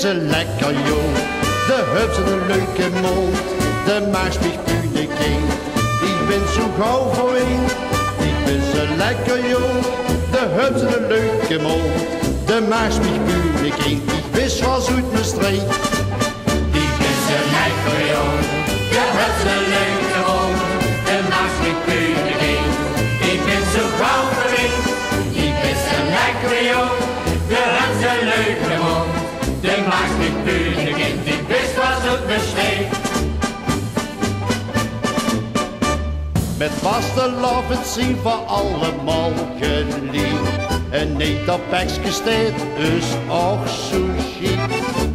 bist een lekker jong. De hebt een leuke mond, de maakt mich bühne kind. Ik ben zo gauw voor een, ik ben zo lekker jong. De hebt een leuke mond, de maakt mich bühne kind. Ik wist was uit mijn streek. Ik ben zo lekker jong, de hebt een leuke mond, de maakt mich bühne kind. Ik ben zo gauw voor een, ik ben zo lekker jong. De hebt een leuke mond, de maakt mich bühne kind. Ik wist was uit mijn streek. Met vastelavond het zien van allemaal geliefd. En niet dat pekske steed is ook zo chic.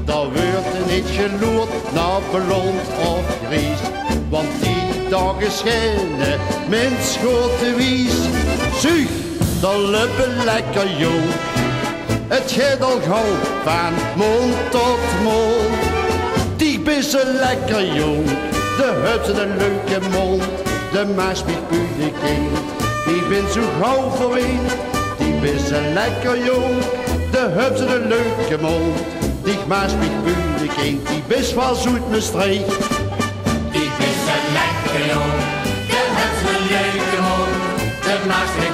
Daar wordt er niet geloerd naar blond of gries. Want die dagen schijnen mijn schoten wies. Zuig, dat lippen lekker jong. Het gaat al gauw van mond tot mond. Die bist een lekker jong, de hebt een leuke mond. De maakt mich bühne kind, die ben zo gauw voor een. Die bist een lekker jong, de hebt een leuke mond. Die maakt mich bühne kind, die bist wel zoet mijn streek. Die bist een lekker jong, de hebt een leuke mond. De maakt mich